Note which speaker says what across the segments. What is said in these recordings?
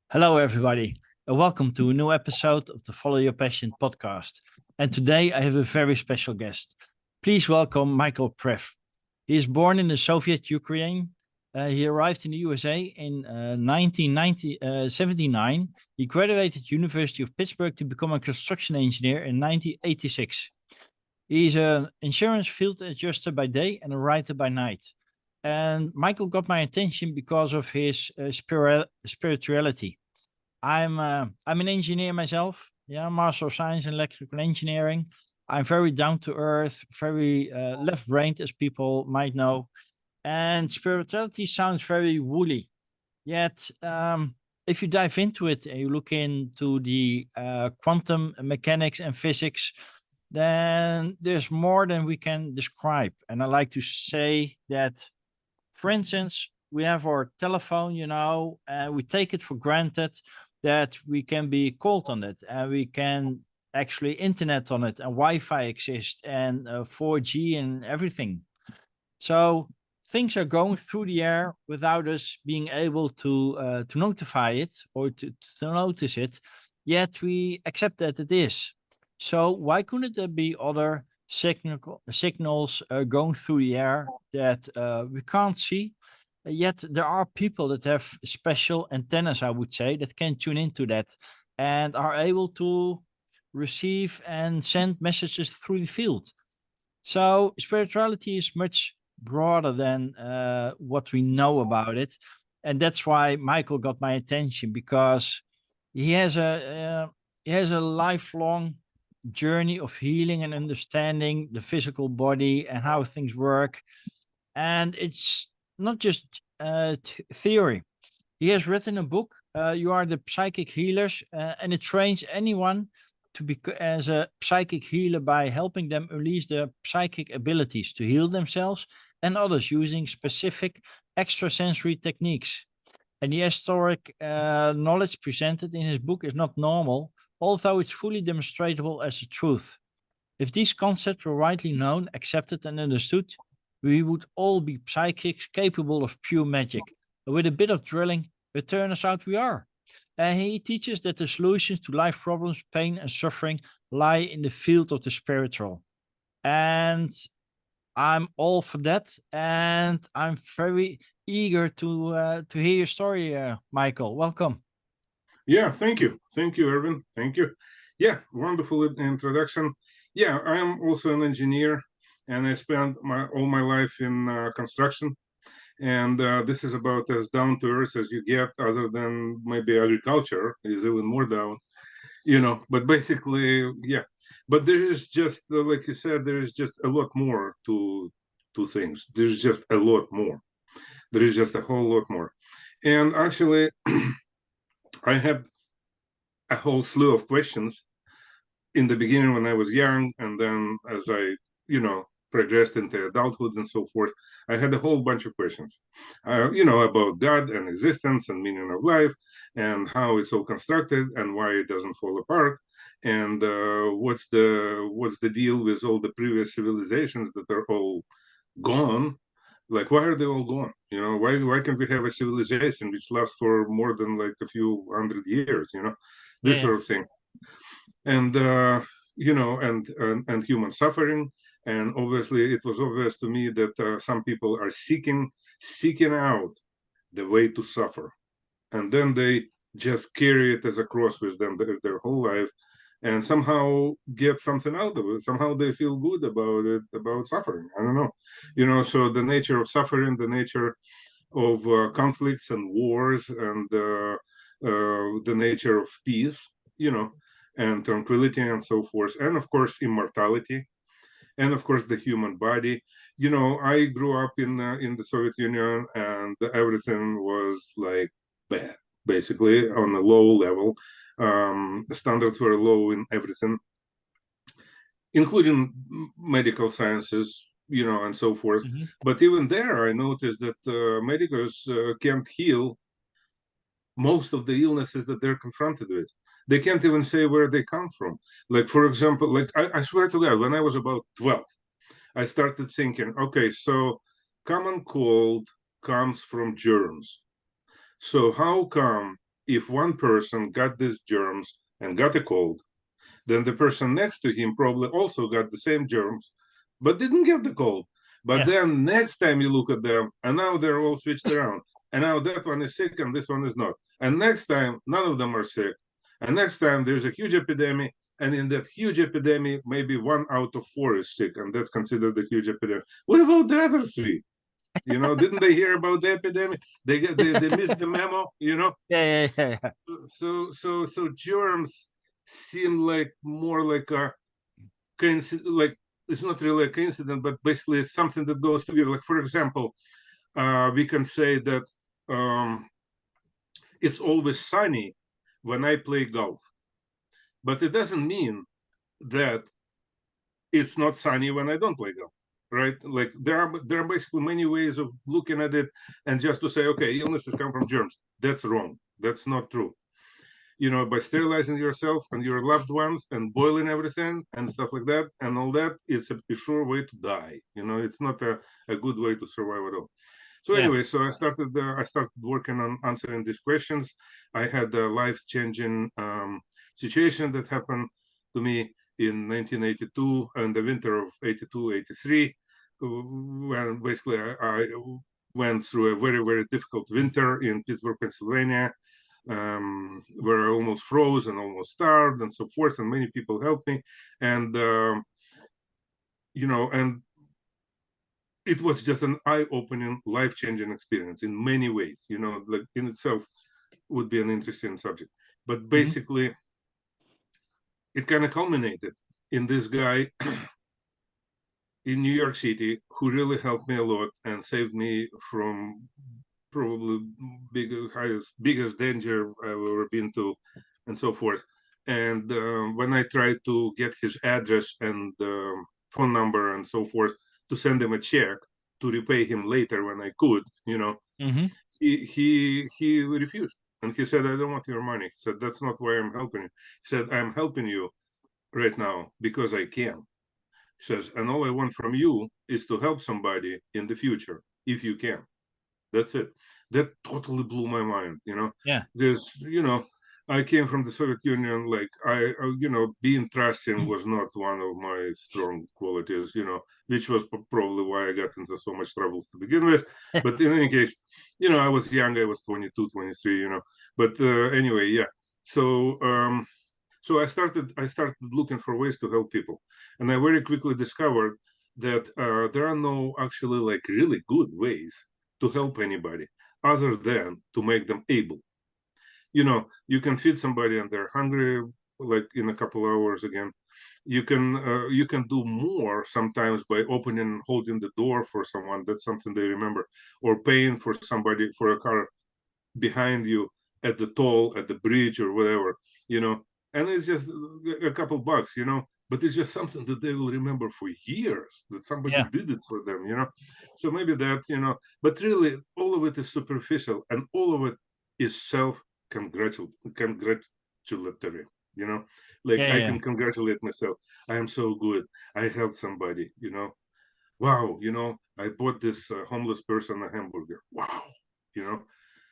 Speaker 1: Hello, everybody, and welcome to a new episode of the Follow Your Passion podcast. And today I have a very special guest. Please welcome Michael Priv. He is born in the Soviet Ukraine. He arrived in the USA in 1979. He graduated University of Pittsburgh to become a construction engineer in 1986. He's an insurance field adjuster by day and a writer by night. And Michael got my attention because of his spirituality. I'm an engineer myself. Yeah, Master of Science in Electrical Engineering. I'm very down to earth, very left-brained, as people might know. And spirituality sounds very woolly. Yet, if you dive into it and you look into the quantum mechanics and physics, then there's more than we can describe. And I like to say that, for instance, we have our telephone, and we take it for granted that we can be called on it and we can actually internet on it and Wi-Fi exists and 4G and everything. So things are going through the air without us being able to notify it or to notice it. Yet we accept that it is. So why couldn't there be other signals going through the air that we can't see? Yet there are people that have special antennas, I would say, that can tune into that and are able to receive and send messages through the field. So spirituality is much broader than what we know about it, and that's why Michael got my attention, because he has a lifelong journey of healing and understanding the physical body and how things work. And it's not just theory. He has written a book, You Are the Psychic Healers, and it trains anyone to be as a psychic healer by helping them unleash their psychic abilities to heal themselves and others using specific extrasensory techniques. And the historic knowledge presented in his book is not normal, although it's fully demonstrable as a truth. If these concepts were widely known, accepted, and understood, we would all be psychics capable of pure magic. But with a bit of drilling, it turns out we are. And he teaches that the solutions to life problems, pain, and suffering lie in the field of the spiritual. And I'm all for that. And I'm very eager to hear your story, Michael. Welcome.
Speaker 2: Yeah, thank you, Erwin. Thank you. Yeah, wonderful introduction. Yeah, I am also an engineer, and I spent all my life in construction. And this is about as down to earth as you get, other than maybe agriculture is even more down, But basically, yeah. But there is just, like you said, there is just a lot more to things. There's just a lot more. There is just a whole lot more. And actually, I had a whole slew of questions in the beginning when I was young, and then as I, progressed into adulthood and so forth, I had a whole bunch of questions, about God and existence and meaning of life, and how it's all constructed and why it doesn't fall apart, and what's the deal with all the previous civilizations that are all gone. Like, why are they all gone? Why can't we have a civilization which lasts for more than like a few hundred years?
Speaker 1: Yeah,
Speaker 2: This
Speaker 1: yeah.
Speaker 2: sort of thing. And and human suffering. And obviously it was obvious to me that some people are seeking out the way to suffer, and then they just carry it as a cross with them their whole life, and somehow get something out of it. Somehow they feel good about it, about suffering. I don't know. So the nature of suffering, the nature of conflicts and wars, and the nature of peace, and tranquility and so forth, and of course immortality, and of course the human body. I grew up in the Soviet Union, and everything was like bad, basically on a low level. The standards were low in everything, including medical sciences, and so forth.
Speaker 1: Mhm.
Speaker 2: But even there, I noticed that medicals can't heal most of the illnesses that they're confronted with. They can't even say where they come from. Like, for example, like I swear to God, when I was about 12, I started thinking, okay, so common cold comes from germs. So how come if one person got these germs and got a cold, then the person next to him probably also got the same germs, but didn't get the cold. But then next time you look at them, and now they're all switched around. And now that one is sick and this one is not. And next time, none of them are sick. And next time there's a huge epidemic. And in that huge epidemic, maybe 1 out of 4 is sick, and that's considered a huge epidemic. What about the other 3? Didn't they hear about the epidemic? They missed the memo.
Speaker 1: Yeah.
Speaker 2: So germs seem like more like a coincidence. Like, it's not really a coincidence, but basically it's something that goes together. Like, for example, we can say that it's always sunny when I play golf, but it doesn't mean that it's not sunny when I don't play golf, right? Like, there are basically many ways of looking at it, and just to say, okay, illnesses come from germs, that's wrong. That's not true. By sterilizing yourself and your loved ones and boiling everything and stuff like that and all that, it's a sure way to die. It's not a good way to survive at all. So anyway, so I started working on answering these questions. I had a life-changing situation that happened to me in 1982 and the winter of 82, 83, when basically I went through a very, very difficult winter in Pittsburgh, Pennsylvania, where I almost froze and almost starved and so forth, and many people helped me. And and it was just an eye-opening, life-changing experience in many ways. Like, in itself would be an interesting subject. But basically, it kind of culminated in this guy in New York City who really helped me a lot and saved me from probably biggest danger I've ever been to, and so forth. And when I tried to get his address and phone number and so forth to send him a check to repay him later when I could, he refused. And he said, I don't want your money. He said, that's not why I'm helping you. He said, I'm helping you right now because I can. He says, and all I want from you is to help somebody in the future if you can. That's it. That totally blew my mind, because, I came from the Soviet Union. Like, being trusting was not one of my strong qualities, which was probably why I got into so much trouble to begin with. But in any case, I was young. I was 22, 23, but anyway, yeah. So I started looking for ways to help people, and I very quickly discovered that there are no actually like really good ways to help anybody other than to make them able. You can feed somebody and they're hungry, like in a couple hours again. You can do more sometimes by opening and holding the door for someone. That's something they remember. Or paying for somebody for a car behind you at the toll, at the bridge, or whatever. And it's just a couple bucks, but it's just something that they will remember for years, that somebody did it for them. So maybe that, but really all of it is superficial, and all of it is self-congratulatory. Like, I can congratulate myself. I am so good. I helped somebody. Wow. I bought this homeless person a hamburger. Wow.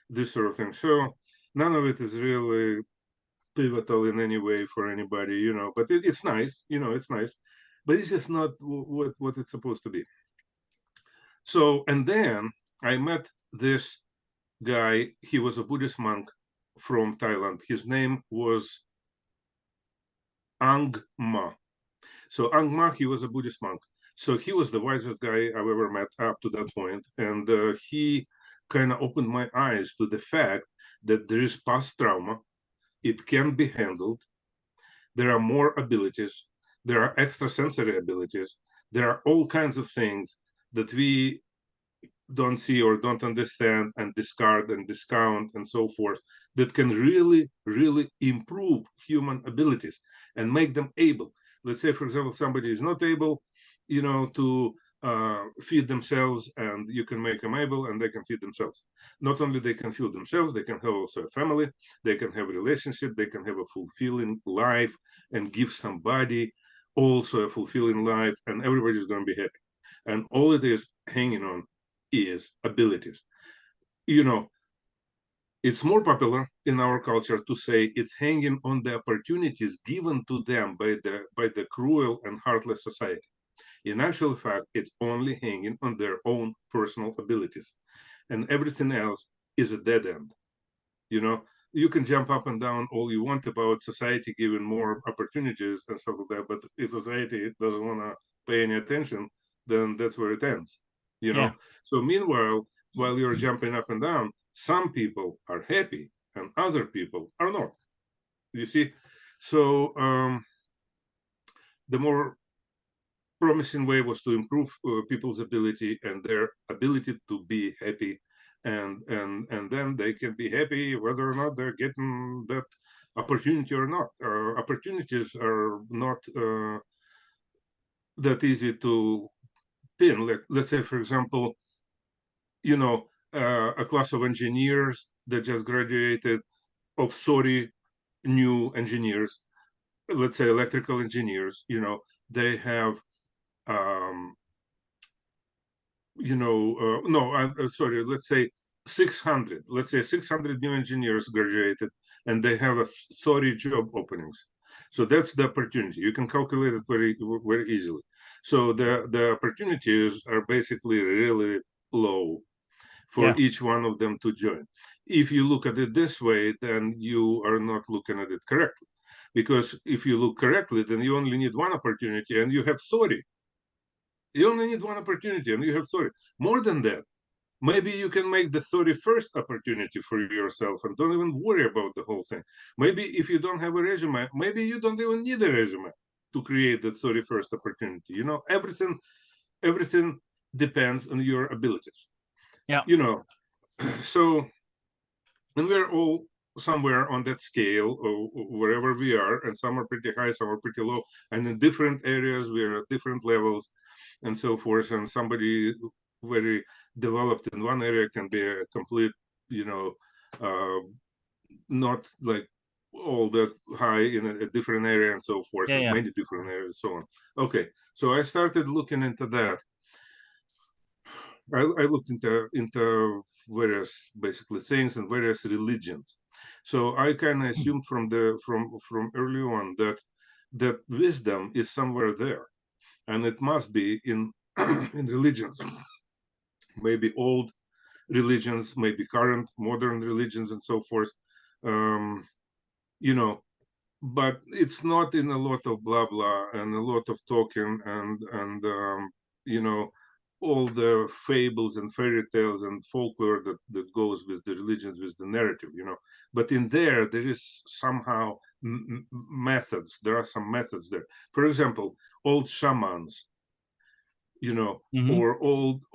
Speaker 2: This sort of thing. So none of it is really pivotal in any way for anybody, but it's nice. It's nice, but it's just not what it's supposed to be. So, and then I met this guy. He was a Buddhist monk from Thailand. His name was Ang Ma. So Ang Ma, he was a Buddhist monk. So he was the wisest guy I've ever met up to that point. And he kind of opened my eyes to the fact that there is past trauma. It can be handled. There are more abilities. There are extrasensory abilities. There are all kinds of things that we don't see or don't understand and discard and discount and so forth, that can really, really improve human abilities and make them able. Let's say, for example, somebody is not able, to feed themselves, and you can make them able, and they can feed themselves. Not only they can feed themselves, they can have also a family, they can have a relationship, they can have a fulfilling life and give somebody also a fulfilling life, and everybody's going to be happy. And all it is hanging on is abilities. It's more popular in our culture to say it's hanging on the opportunities given to them by the cruel and heartless society. In actual fact, it's only hanging on their own personal abilities, and everything else is a dead end. You know, you can jump up and down all you want about society giving more opportunities and stuff like that, but if society doesn't want to pay any attention, then that's where it ends. You
Speaker 1: Yeah.
Speaker 2: know, so meanwhile, while you're jumping up and down, some people are happy and other people are not. You see, so the more promising way was to improve people's ability and their ability to be happy, and then they can be happy whether or not they're getting that opportunity or not. Opportunities are not that easy to pin. Let's say, for example, you know, a class of engineers that just graduated, of 30 new engineers, let's say electrical engineers, you know, they have um, no, I'm sorry, let's say 600, let's say 600 new engineers graduated, and they have a 30 job openings. So that's the opportunity. You can calculate it very easily. So the opportunities are basically really low for
Speaker 1: Yeah.
Speaker 2: each one of them to join. If you look at it this way, then you are not looking at it correctly. Because if you look correctly, then you only need one opportunity and you have 30. You only need one opportunity and you have 30. More than that, maybe you can make the 31st opportunity for yourself and don't even worry about the whole thing. Maybe if you don't have a resume, maybe you don't even need a resume to create the 31st opportunity. You know, everything depends on your abilities.
Speaker 1: Yeah.
Speaker 2: You know, so, and we're all somewhere on that scale or wherever we are, and some are pretty high, some are pretty low, and in different areas we are at different levels and so forth. And somebody very developed in one area can be a complete, you know, uh, not like all that high in a different area and so forth,
Speaker 1: Yeah.
Speaker 2: and
Speaker 1: Yeah.
Speaker 2: many different areas, so on. Okay, so I started looking into that. I looked into various basically things and various religions. So I kind of assumed from early on that wisdom is somewhere there, and it must be in in religions, maybe old religions, maybe current modern religions, and so forth. Um, you know, but it's not in a lot of blah blah and a lot of talking and you know, all the fables and fairy tales and folklore that goes with the religions, with the narrative, you know. But in there is somehow methods. There are some methods there. For example, old shamans, you know,
Speaker 1: Mm-hmm.
Speaker 2: or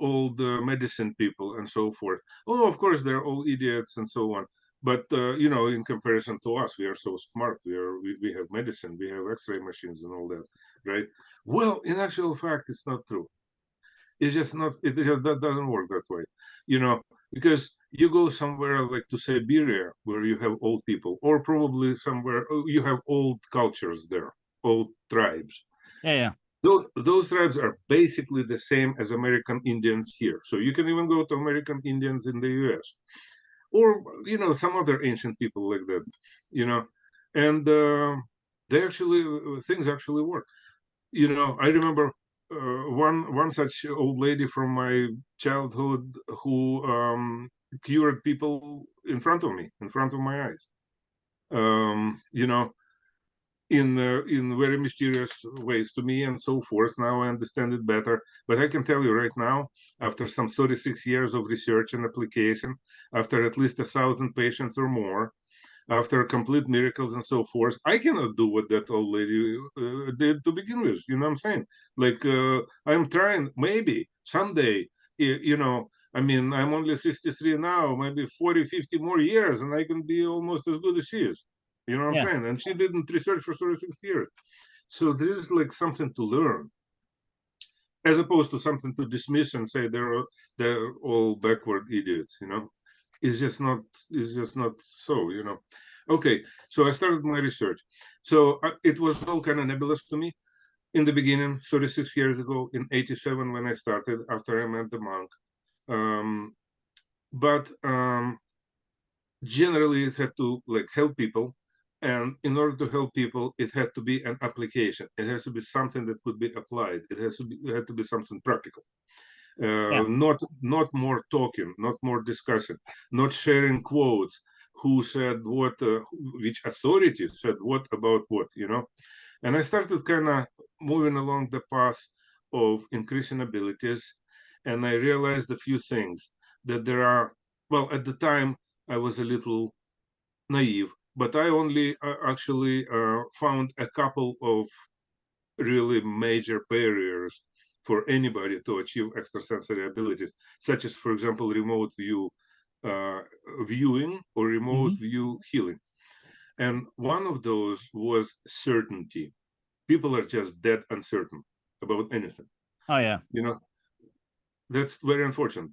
Speaker 2: old medicine people and so forth. Oh, of course, they're all idiots and so on. But you know, in comparison to us, we are so smart. We have medicine, we have X-ray machines and all that, right? Well, in actual fact, it's not true. It's just not. It just that doesn't work that way, you know. Because you go somewhere like to Siberia, where you have old people, or probably somewhere you have old cultures there, old tribes.
Speaker 1: Yeah. Yeah.
Speaker 2: Those tribes are basically the same as American Indians here. So you can even go to American Indians in the US, or, you know, some other ancient people like that, you know, and they actually, things actually work. You know, I remember one such old lady from my childhood who cured people in front of me, in front of my eyes. You know, in very mysterious ways to me and so forth. Now I understand it better. But I can tell you right now, after some 36 years of research and application, after at least 1,000 patients or more, after complete miracles and so forth, I cannot do what that old lady did to begin with. You know what I'm saying? Like, I'm trying, maybe someday, you know, I mean, I'm only 63 now, maybe 40, 50 more years, and I can be almost as good as she is. You know what I'm
Speaker 1: Yeah.
Speaker 2: saying? And she didn't research for 36 years. So there is like something to learn, as opposed to something to dismiss and say they're all backward idiots, you know. It's just not so, you know. Okay, so I started my research. So it was all kind of nebulous to me in the beginning, 36 years ago, in 87 when I started, after I met the monk. But generally it had to like help people, and in order to help people, it had to be an application. It has to be something that could be applied. It had to be something practical.
Speaker 1: Yeah.
Speaker 2: Not more talking, not more discussion, not sharing quotes. Who said what? Which authority said what about what? And I started kind of moving along the path of increasing abilities, and I realized a few things that there are. Well, at the time I was a little naive, but I only actually found a couple of really major barriers for anybody to achieve extrasensory abilities, such as, for example, remote uh, viewing or remote
Speaker 1: Hmm.
Speaker 2: view healing. And one of those was certainty. People are just dead uncertain about anything.
Speaker 1: Oh yeah.
Speaker 2: You know, that's very unfortunate.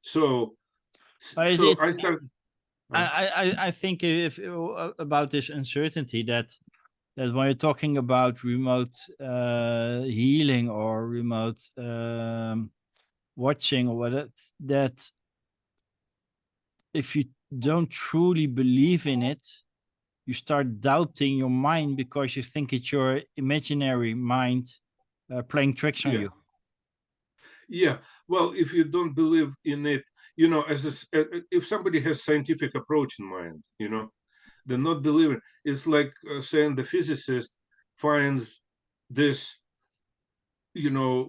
Speaker 2: So
Speaker 1: Is
Speaker 2: so
Speaker 1: it?
Speaker 2: I started.
Speaker 1: I think if about this uncertainty that when you're talking about remote healing or remote watching or whatever, that if you don't truly believe in it, you start doubting your mind because you think it's your imaginary mind playing tricks on
Speaker 2: Yeah,
Speaker 1: you.
Speaker 2: yeah. Well, if you don't believe in it, if somebody has scientific approach in mind, they're not believing. It's like saying the physicist finds this,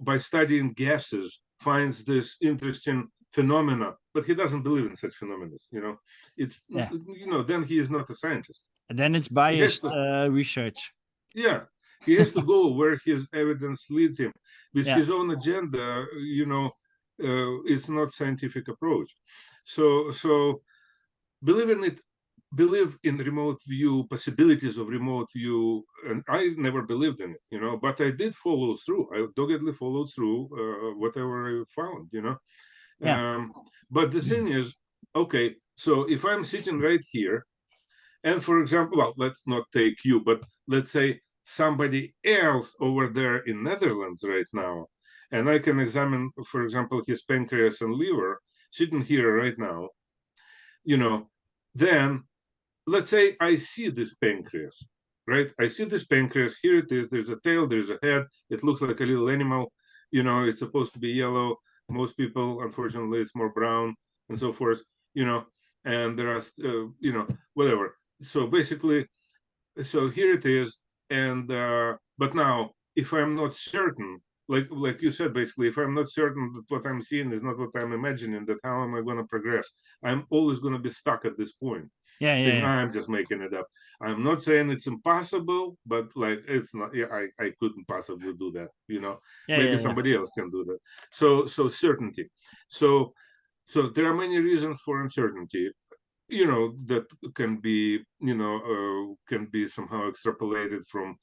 Speaker 2: by studying gases, finds this interesting phenomena, but he doesn't believe in such phenomena. It's,
Speaker 1: Yeah.
Speaker 2: then he is not a scientist.
Speaker 1: And then it's
Speaker 2: He has
Speaker 1: biased
Speaker 2: to,
Speaker 1: research.
Speaker 2: yeah, he has to go where his evidence leads him. With
Speaker 1: Yeah.
Speaker 2: his own agenda, it's not scientific approach. So believe in it, believe in remote view, possibilities of remote view, and I never believed in it, but I did follow through. I doggedly followed through whatever I found.
Speaker 1: Yeah.
Speaker 2: But the thing is, okay, so if I'm sitting right here, and for example, well, let's not take you, but let's say somebody else over there in Netherlands right now, and I can examine, for example, his pancreas and liver sitting here right now, you know then let's say I see this pancreas, right? I see this pancreas. Here it is. There's a tail. There's a head. It looks like a little animal. It's supposed to be yellow. Most people, unfortunately, it's more brown and so forth. And there are, whatever. So basically, so here it is. And but now, if I'm not certain, like you said, basically, if I'm not certain that what I'm seeing is not what I'm imagining, that how am I going to progress? I'm always going to be stuck at this point,
Speaker 1: Yeah.
Speaker 2: saying
Speaker 1: Yeah.
Speaker 2: I'm just making it up. I'm not saying it's impossible, but like it's not. Yeah, I couldn't possibly do that.
Speaker 1: Yeah.
Speaker 2: Maybe
Speaker 1: Yeah. Yeah.
Speaker 2: somebody else can do that. So certainty. So there are many reasons for uncertainty, that can be somehow extrapolated from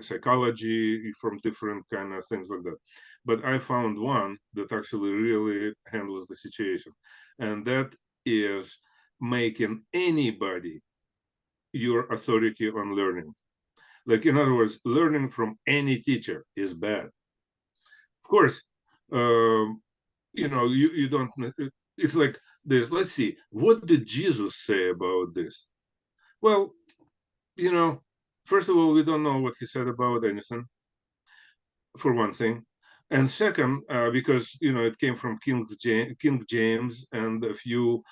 Speaker 2: psychology, from different kind of things like that. But I found one that actually really handles the situation, and that is making anybody your authority on learning. Like, in other words, learning from any teacher is bad. Of course, you don't. It's like this. Let's see, what did Jesus say about this? Well, you know, first of all, we don't know what he said about anything, for one thing. And second, because, it came from King James and a few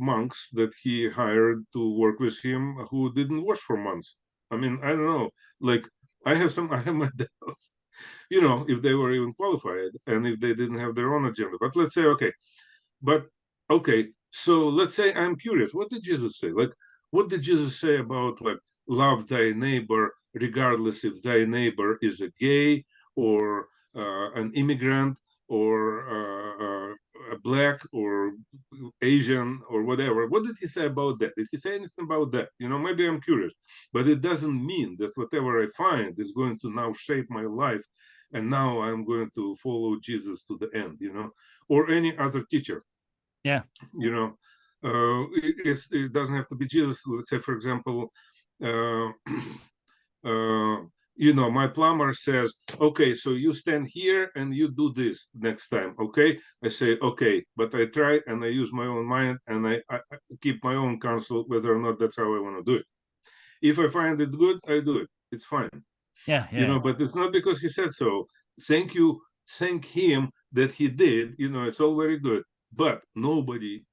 Speaker 2: monks that he hired to work with him who didn't wash for months. I mean, I don't know. Like, I have my doubts, if they were even qualified and if they didn't have their own agenda. But let's say, okay, but okay, so let's say I'm curious. What did Jesus say? Like, what did Jesus say about, like, love thy neighbor, regardless if thy neighbor is a gay or an immigrant or a black or Asian or whatever? What did he say about that? Did he say anything about that? Maybe I'm curious, but it doesn't mean that whatever I find is going to now shape my life, and now I'm going to follow Jesus to the end, or any other teacher.
Speaker 1: Yeah.
Speaker 2: you know it doesn't have to be Jesus. Let's say, for example, uh, uh, my plumber says, okay, so you stand here and you do this next time. Okay. I say, okay, but I try and I use my own mind and I keep my own counsel whether or not that's how I want to do it. If I find it good, I do it. It's fine.
Speaker 1: Yeah, yeah,
Speaker 2: But it's not because he said so. Thank you, thank him that he did. It's all very good, but nobody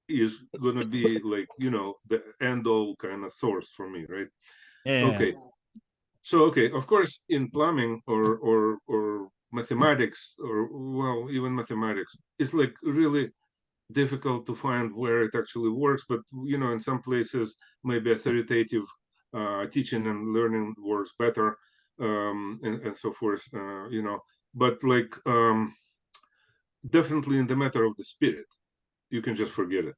Speaker 2: is gonna be like, the end all kind of source for me, right?
Speaker 1: yeah,
Speaker 2: Okay. So okay, of course, in plumbing or mathematics, or well, even mathematics, it's like really difficult to find where it actually works. But in some places, maybe authoritative teaching and learning works better, and so forth. But like definitely in the matter of the spirit, you can just forget it.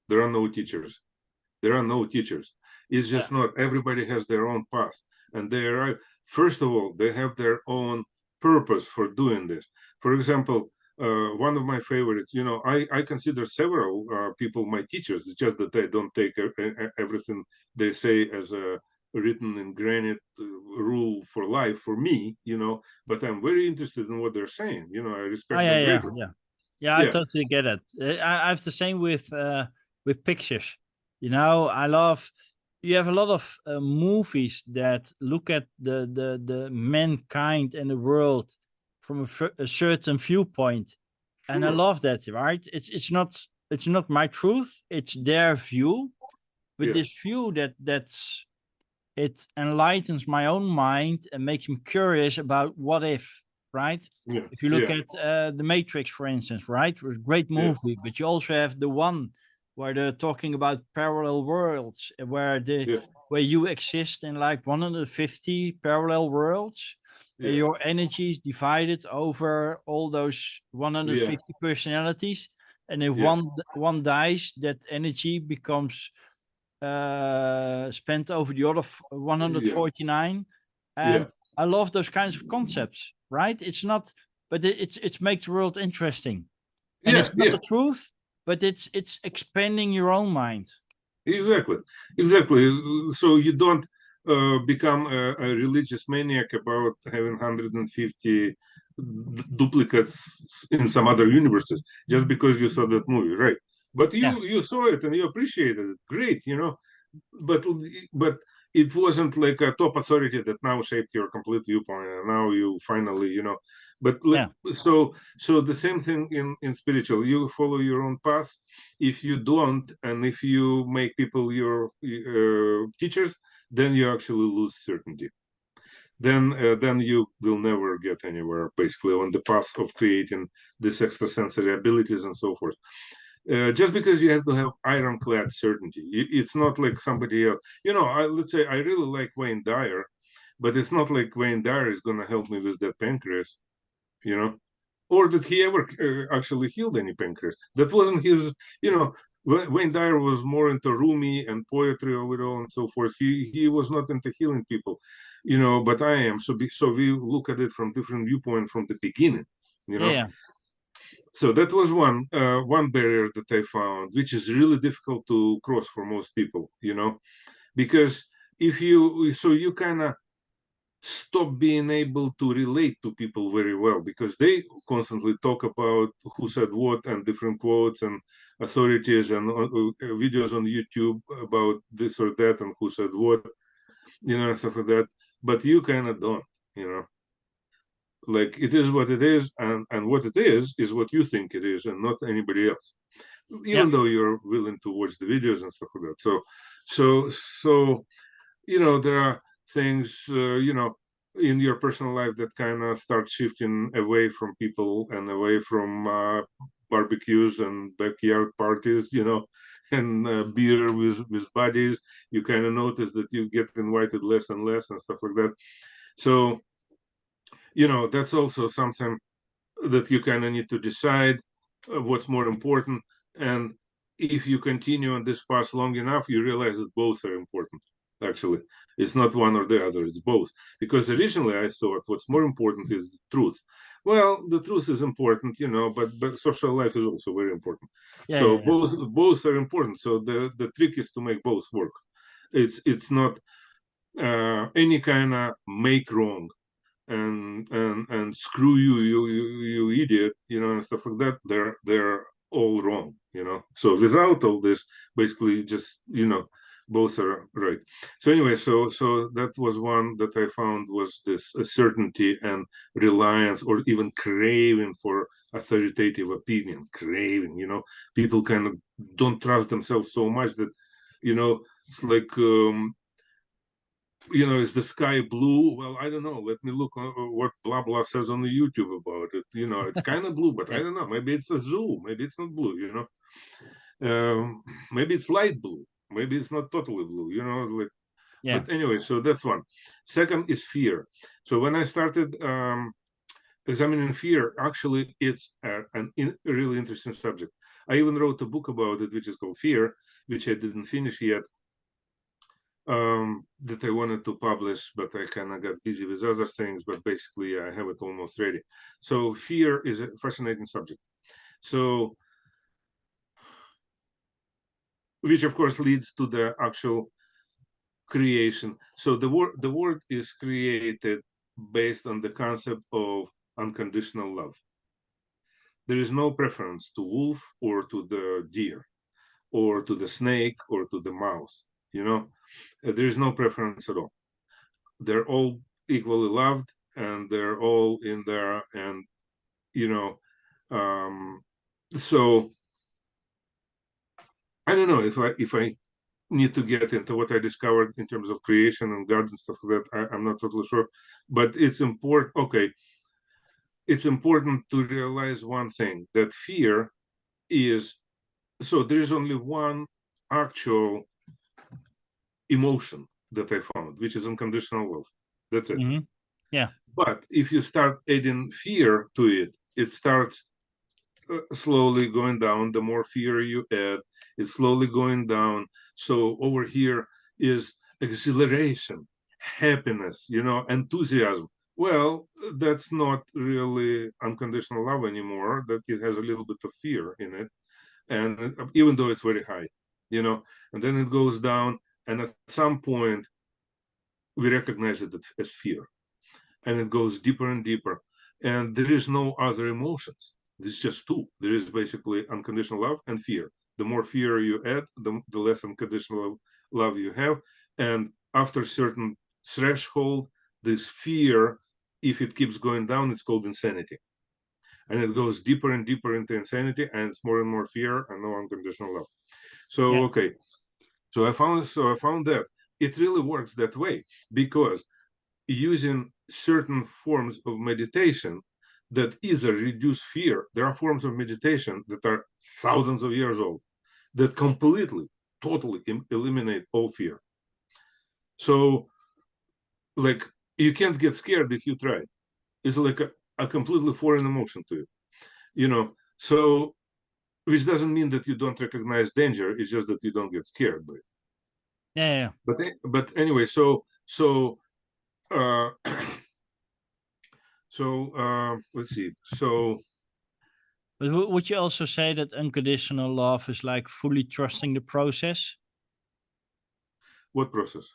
Speaker 2: There are no teachers. There are no teachers. It's
Speaker 1: yeah.
Speaker 2: just not. Everybody has their own path, and they arrive. First of all, they have their own purpose for doing this. For example, one of my favorites. I consider several people my teachers. It's just that I don't take everything they say as a written in granite rule for life for me. But I'm very interested in what they're saying. I
Speaker 1: Oh
Speaker 2: respect
Speaker 1: yeah,
Speaker 2: them
Speaker 1: yeah,
Speaker 2: greatly.
Speaker 1: yeah. Yeah, I
Speaker 2: Yeah,
Speaker 1: totally get it. I have the same with pictures. I love. You have a lot of movies that look at the mankind and the world from a certain viewpoint, and I
Speaker 2: sure.
Speaker 1: love that. Right? It's not my truth. It's their view, but
Speaker 2: Yeah,
Speaker 1: this view it enlightens my own mind and makes me curious about what if, right?
Speaker 2: yeah,
Speaker 1: If you look
Speaker 2: yeah,
Speaker 1: at The Matrix, for instance, right? It was a great
Speaker 2: yeah,
Speaker 1: movie, but you also have the one where they're talking about parallel worlds,
Speaker 2: yeah,
Speaker 1: where you exist in like 150 parallel worlds. And
Speaker 2: yeah,
Speaker 1: your energy is divided over all those
Speaker 2: yeah,
Speaker 1: 150 personalities, and if
Speaker 2: yeah,
Speaker 1: one dies, that energy becomes spent over the other
Speaker 2: yeah,
Speaker 1: 149.
Speaker 2: yeah.
Speaker 1: And I love those kinds of concepts, right? It's not, but it's makes the world interesting, and
Speaker 2: Yeah,
Speaker 1: it's not
Speaker 2: yeah,
Speaker 1: the truth, but it's expanding your own mind.
Speaker 2: exactly, exactly. So you don't become a religious maniac about having 150 duplicates in some other universes just because you saw that movie, right? But
Speaker 1: Yeah,
Speaker 2: you saw it and you appreciated it. Great, but but it wasn't like a top authority that now shaped your complete viewpoint, and now you finally, but
Speaker 1: yeah,
Speaker 2: so the same thing in spiritual. You follow your own path. If you don't, and if you make people your teachers, then you actually lose certainty. Then you will never get anywhere, basically, on the path of creating these extrasensory abilities and so forth. Just because you have to have ironclad certainty. It's not like somebody else. Let's say I really like Wayne Dyer, but it's not like Wayne Dyer is going to help me with that pancreas, you know, or that he ever actually healed any pancreas. That wasn't his, you know. Wayne Dyer was more into Rumi and poetry of it all and so forth. He was not into healing people, but I am. So we look at it from different viewpoint from the beginning, you know
Speaker 1: yeah,
Speaker 2: so that was one barrier that I found, which is really difficult to cross for most people, because if you kind of stop being able to relate to people very well because they constantly talk about who said what and different quotes and authorities and videos on YouTube about this or that and who said what, and stuff like that. But you kind of don't, you know like it is what it is, and what it is what you think it is and not anybody else,
Speaker 1: yeah,
Speaker 2: even though you're willing to watch the videos and stuff like that. So there are things in your personal life that kind of start shifting away from people and away from barbecues and backyard parties, and beer with buddies. You kind of notice that you get invited less and less and stuff like that. So that's also something that you kind of need to decide what's more important. And if you continue on this path long enough, you realize that both are important. Actually, it's not one or the other; it's both. Because originally I thought what's more important is the truth. Well, the truth is important, but social life is also very important.
Speaker 1: yeah,
Speaker 2: So
Speaker 1: yeah, yeah.
Speaker 2: both are important. So the trick is to make both work. It's not. any kind of make wrong and screw you idiot, and stuff like that. They're all wrong, So without all this, basically, just both are right. So anyway, so that was one that I found was this certainty and reliance, or even craving for authoritative opinion. Craving, people kind of don't trust themselves so much that, it's like. Is the sky blue? Well, I don't know. Let me look what blah blah says on the YouTube about it. It's kind of blue, but I
Speaker 1: Yeah.
Speaker 2: don't know. Maybe it's a zoo. Maybe it's not blue. Maybe it's light blue. Maybe it's not totally blue. Like.
Speaker 1: Yeah.
Speaker 2: But anyway, so that's one. Second is fear. So when I started examining fear, actually, it's a really interesting subject. I even wrote a book about it, which is called Fear, which I didn't finish yet. That I wanted to publish, but I kind of got busy with other things. But basically, I have it almost ready. So fear is a fascinating subject. So, which of course leads to the actual creation. So the word is created based on the concept of unconditional love. There is no preference to wolf or to the deer or to the snake or to the mouse. There is no preference at all. They're all equally loved, and they're all in there, and you know um so I don't know if I need to get into what I discovered in terms of creation and God and stuff like that. I'm not totally sure, but it's important. Okay, it's important to realize one thing, that fear is, so there's only one actual emotion that I found, which is unconditional love. That's it.
Speaker 1: Hmm. Yeah.
Speaker 2: But if you start adding fear to it, it starts slowly going down. The more fear you add, it's slowly going down. So over here is exhilaration, happiness, enthusiasm. Well, that's not really unconditional love anymore. That it has a little bit of fear in it, and even though it's very high, and then it goes down, and at some point we recognize it as fear, and it goes deeper and deeper, and there is no other emotions. There's just two. There is basically unconditional love and fear. The more fear you add, the less unconditional love you have, and after a certain threshold, this fear, if it keeps going down, it's called insanity, and it goes deeper and deeper into insanity, and it's more and more fear and no unconditional love. So
Speaker 1: Yeah.
Speaker 2: okay, so I found that it really works that way, because using certain forms of meditation that either reduce fear. There are forms of meditation that are thousands of years old that completely, totally eliminate all fear. So, like, you can't get scared if you try. It's like a completely foreign emotion to you. So, which doesn't mean that you don't recognize danger. It's just that you don't get scared by it.
Speaker 1: Yeah. Yeah.
Speaker 2: But anyway, so uh, let's see. So
Speaker 1: But would you also say that unconditional love is like fully trusting the process?
Speaker 2: what process?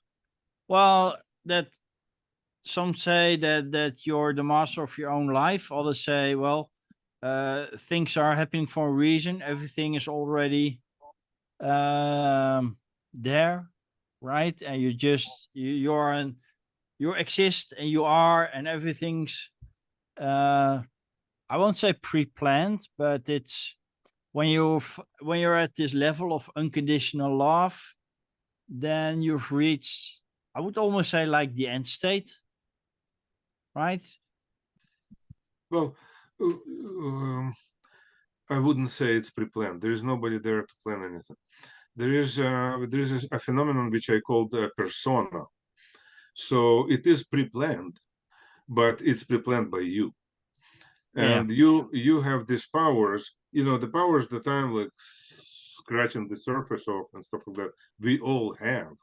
Speaker 1: Well, that some say that you're the master of your own life. Others say, well, things are happening for a reason. Everything is already there, right? And you just you're an you exist and you are, and everything's I won't say pre-planned, but it's when you're at this level of unconditional love, then you've reached, I would almost say, like the end state, right?
Speaker 2: Well, I wouldn't say it's pre-planned. There is nobody there to plan anything. There is a phenomenon which I call the persona. So it is pre-planned, but it's pre-planned by you,
Speaker 1: Yeah.
Speaker 2: and you have these powers. The powers that I'm like scratching the surface of and stuff like that. We all have.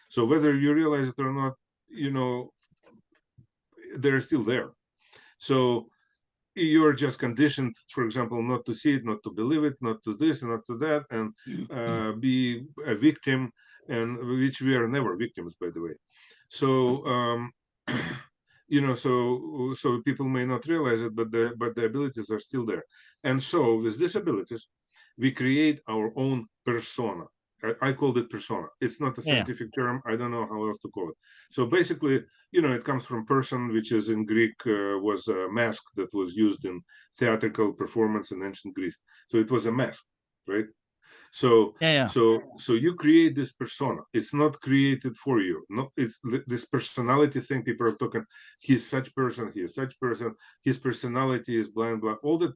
Speaker 2: So whether you realize it or not, you know, they're still there. So you're just conditioned, for example, not to see it, not to believe it, not to this, not to that, and be a victim, and which we are never victims, by the way. So you know, so people may not realize it, but the abilities are still there. And so with these abilities, we create our own persona. I called it persona. It's not a scientific term. I don't know how else to call it. So basically, you know, it comes from person, which is in Greek was a mask that was used in theatrical performance in ancient Greece. So it was a mask, right? So so you create this persona. It's not created for you. No, it's this personality thing. People are talking. He's such person. He is such person. His personality is blah blah. All that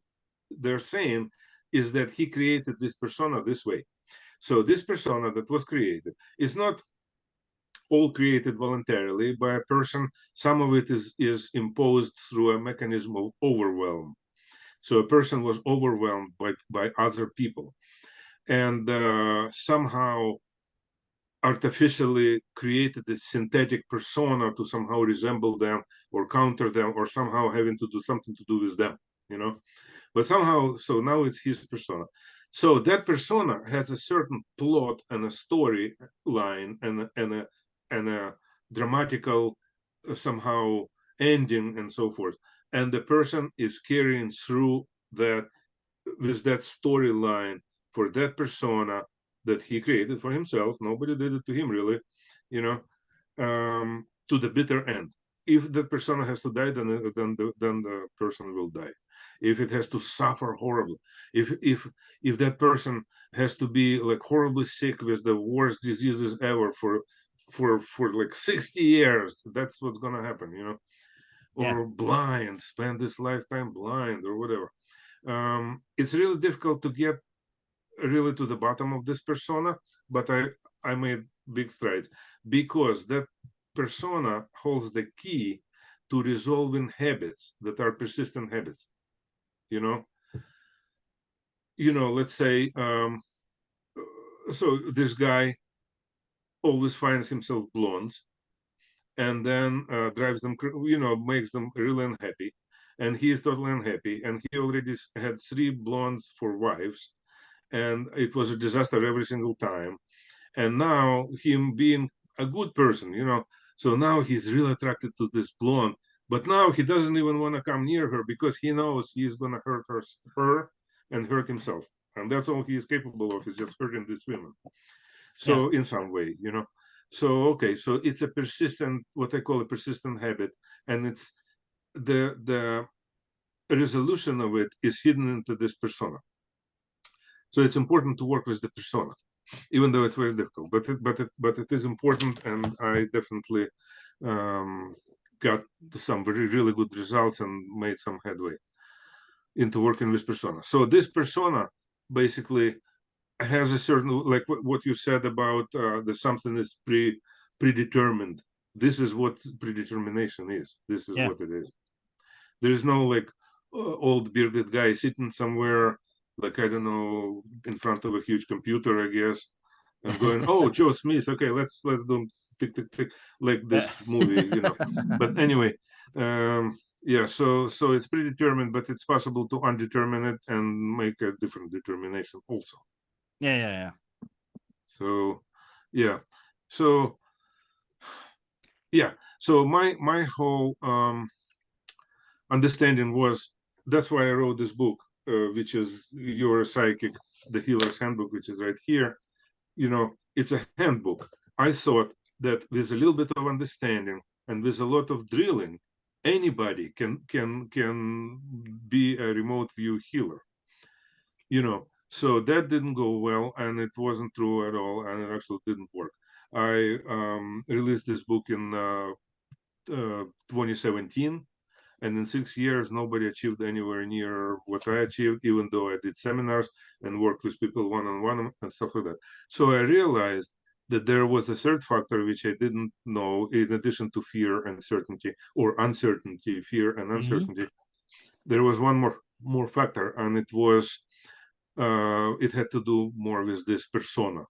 Speaker 2: they're saying is that he created this persona this way. So this persona that was created is not all created voluntarily by a person. Some of it is imposed through a mechanism of overwhelm. So a person was overwhelmed by other people, and somehow artificially created a synthetic persona to somehow resemble them or counter them or somehow having to do something to do with them, you know. But somehow, so now it's his persona. So that persona has a certain plot and a story line and a dramatical somehow ending and so forth. And the person is carrying through that with that storyline for that persona that he created for himself. Nobody did it to him, really, you know, to the bitter end. If that persona has to die, then the person will die. If it has to suffer horribly, if that person has to be like horribly sick with the worst diseases ever for like 60 years, that's what's gonna happen, you know, or blind, spend this lifetime blind or whatever. It's really difficult to get really to the bottom of this persona, but I made big strides because that persona holds the key to resolving habits that are persistent habits. You know, let's say, so this guy always finds himself blondes and then drives them, you know, makes them really unhappy, and he is totally unhappy, and he already had 3 blondes for wives, and it was a disaster every single time. And now him being a good person, you know, so now he's really attracted to this blonde, but now he doesn't even want to come near her because he knows he's going to hurt her and hurt himself, and that's all he is capable of, is just hurting this woman. So in some way, you know. So okay, so it's a persistent, what I call a persistent habit, and it's the resolution of it is hidden into this persona. So it's important to work with the persona, even though it's very difficult. But it is important, and I definitely got some really good results and made some headway into working with persona. So this persona basically has a certain, like what you said about the something is predetermined. This is what predetermination is. This is what it is. There is no like old bearded guy sitting somewhere, like I don't know, in front of a huge computer, I guess, and going, "Oh, Joe Smith. Okay, let's do tick tick tick," like this movie, you know. But anyway, yeah. So it's predetermined, but it's possible to undetermine it and make a different determination also.
Speaker 1: Yeah.
Speaker 2: So, yeah. So, yeah. So my whole understanding was, that's why I wrote this book, which is Your Psychic, the Healer's Handbook, which is right here. You know, it's a handbook. I thought that with a little bit of understanding and with a lot of drilling, anybody can be a remote view healer. You know, so that didn't go well, and it wasn't true at all, and it actually didn't work. I released this book in 2017, and in 6 years nobody achieved anywhere near what I achieved, even though I did seminars and worked with people one-on-one and stuff like that. So I realized that there was a third factor which I didn't know, in addition to fear and certainty, or uncertainty, fear and uncertainty. There was one more factor, and it was it had to do more with this persona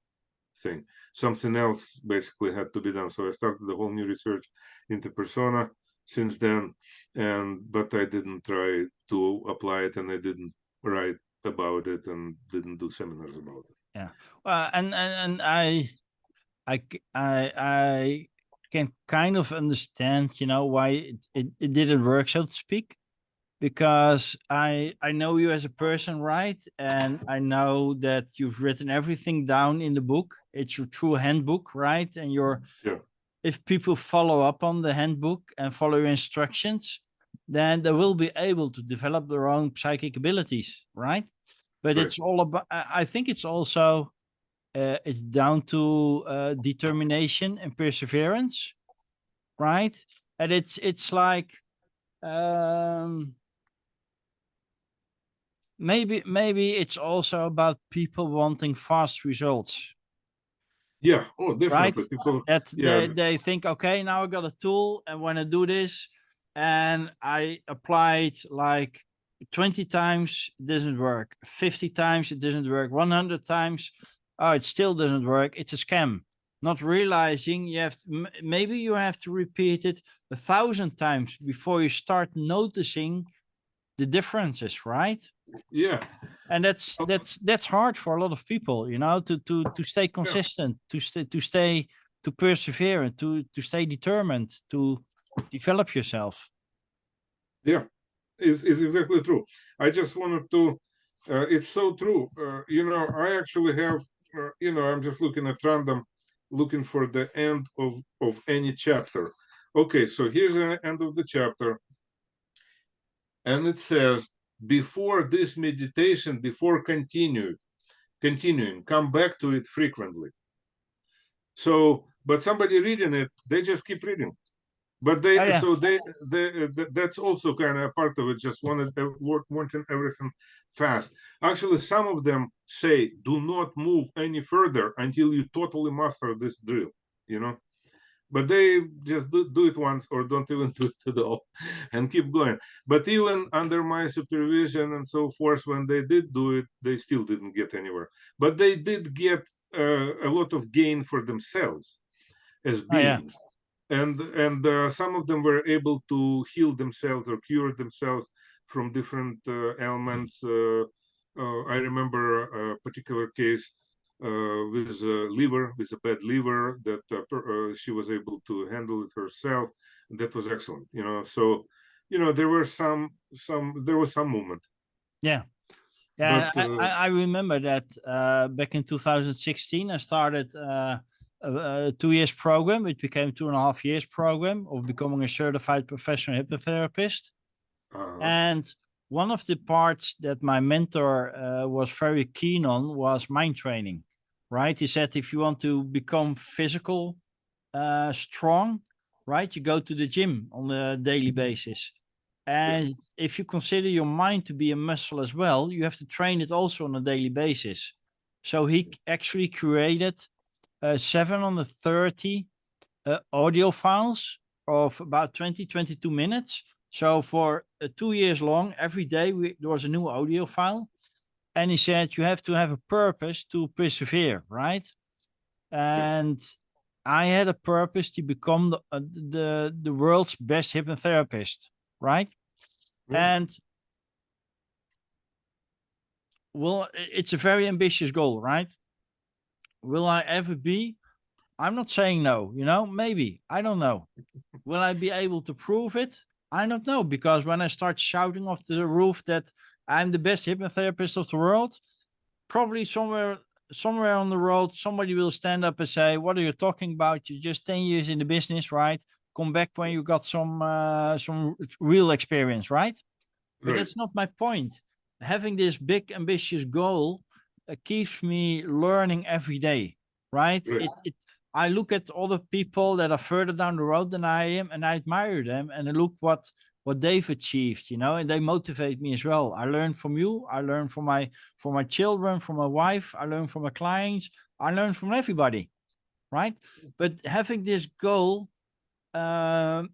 Speaker 2: thing. Something else basically had to be done. So I started the whole new research into persona since then, but I didn't try to apply it, and I didn't write about it, and didn't do seminars about it.
Speaker 1: Yeah. And I can kind of understand, why it didn't work, so to speak, because I know you as a person, right? And I know that you've written everything down in the book. It's your true handbook, right? And
Speaker 2: Yeah.
Speaker 1: if people follow up on the handbook and follow your instructions, then they will be able to develop their own psychic abilities, right? But
Speaker 2: Right.
Speaker 1: it's all about, I think it's also, it's down to determination and perseverance, right? And it's like, um, maybe it's also about people wanting fast results,
Speaker 2: Yeah. Oh,
Speaker 1: right?
Speaker 2: definitely. People.
Speaker 1: That
Speaker 2: Yeah.
Speaker 1: they think, okay, now I got a tool, and when I do this, and I apply it like 20 times, it doesn't work. 50 times, it doesn't work. 100 times, oh, it still doesn't work. It's a scam. Not realizing you have to, maybe you have to repeat it 1,000 times before you start noticing the differences, right?
Speaker 2: Yeah.
Speaker 1: And that's hard for a lot of people, to stay
Speaker 2: Yeah.
Speaker 1: consistent, to persevere, and to stay determined, to develop yourself.
Speaker 2: Yeah. Is exactly true. I just wanted to. It's so true. I actually have. I'm just looking at random, looking for the end of any chapter. Okay, so here's the end of the chapter, and it says, before this meditation, before continuing, come back to it frequently. So, but somebody reading it, they just keep reading. But
Speaker 1: Oh yeah.
Speaker 2: that's also kind of part of it. Just wanting everything fast. Actually, some of them say, "Do not move any further until you totally master this drill." You know, but they just do it once or don't even do it at all and keep going. But even under my supervision and so forth, when they did do it, they still didn't get anywhere. But they did get a lot of gain for themselves as
Speaker 1: Oh yeah.
Speaker 2: beings, and some of them were able to heal themselves or cure themselves from different ailments. I remember a particular case with liver, with a bad liver, that she was able to handle it herself. That was excellent, So, there were there was some movement,
Speaker 1: Yeah. Yeah,
Speaker 2: but
Speaker 1: I remember that back in 2016, I started a 2 years program, which became 2.5 years program of becoming a certified professional hypnotherapist.
Speaker 2: uh,
Speaker 1: And one of the parts that my mentor was very keen on was mind training, right? He said, if you want to become physical strong, right, you go to the gym on a daily basis.
Speaker 2: yeah,
Speaker 1: And if you consider your mind to be a muscle as well, you have to train it also on a daily basis. So he actually created 730 audio files of about 22 minutes. So for 2 years long, every day there was a new audio file. And he said, you have to have a purpose to persevere, right?
Speaker 2: yeah,
Speaker 1: And I had a purpose to become the world's best hypnotherapist, right?
Speaker 2: yeah,
Speaker 1: And well, it's a very ambitious goal, right? Will I ever be? I'm not saying no, maybe. I don't know. Will I be able to prove it? I don't know, because when I start shouting off the roof that I'm the best hypnotherapist of the world, probably somewhere on the road, somebody will stand up and say, "What are you talking about? You're just 10 years in the business, right? Come back when you got some real experience, right?" But
Speaker 2: right,
Speaker 1: that's not my point. Having this big ambitious goal keeps me learning every day, right?
Speaker 2: right,
Speaker 1: I look at other people that are further down the road than I am, and I admire them, and I look what they've achieved, and they motivate me as well. I learn from you. I learn from my children, from my wife. I learn from my clients. I learn from everybody, right? But having this goal, um,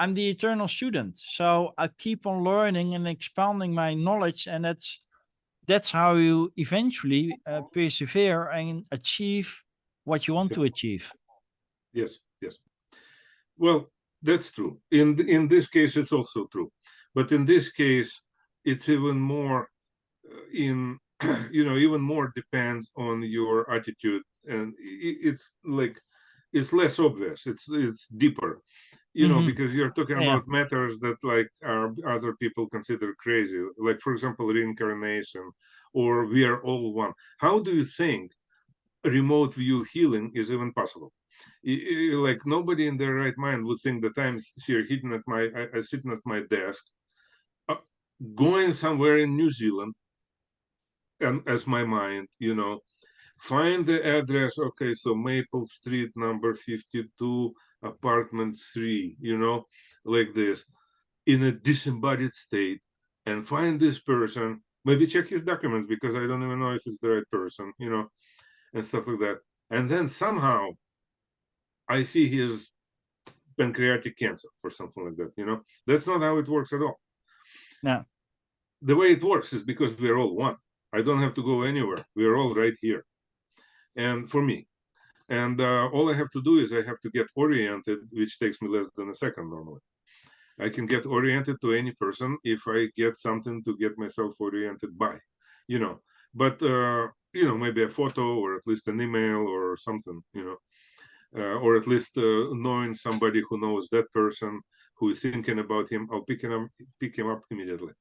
Speaker 1: I'm the eternal student, so I keep on learning and expanding my knowledge, and that's how you eventually persevere and achieve what you want
Speaker 2: yeah,
Speaker 1: to achieve.
Speaker 2: yes, yes. Well, that's true. In this case, it's also true, but in this case, it's even more in even more depends on your attitude, and it's like it's less obvious. It's deeper,
Speaker 1: Mm-hmm.
Speaker 2: because you're talking
Speaker 1: Yeah.
Speaker 2: about matters that like are other people consider crazy, like for example reincarnation, or we are all one. How do you think remote view healing is even possible? Like nobody in their right mind would think that I'm here hitting at I sitting at my desk, uh, going somewhere in New Zealand, and as my mind, find the address. Okay, so Maple Street, number 52, apartment 3, like this, in a disembodied state, and find this person, maybe check his documents because I don't even know if it's the right person, and stuff like that. And then somehow I see his pancreatic cancer or something like that, That's not how it works at all.
Speaker 1: No.
Speaker 2: The way it works is because we're all one. I don't have to go anywhere. We're all right here. And for me, and all I have to do is I have to get oriented, which takes me less than a second normally. I can get oriented to any person if I get something to get myself oriented by, you know. But maybe a photo or at least an email or something, or at least knowing somebody who knows that person who is thinking about him. I'll pick him up immediately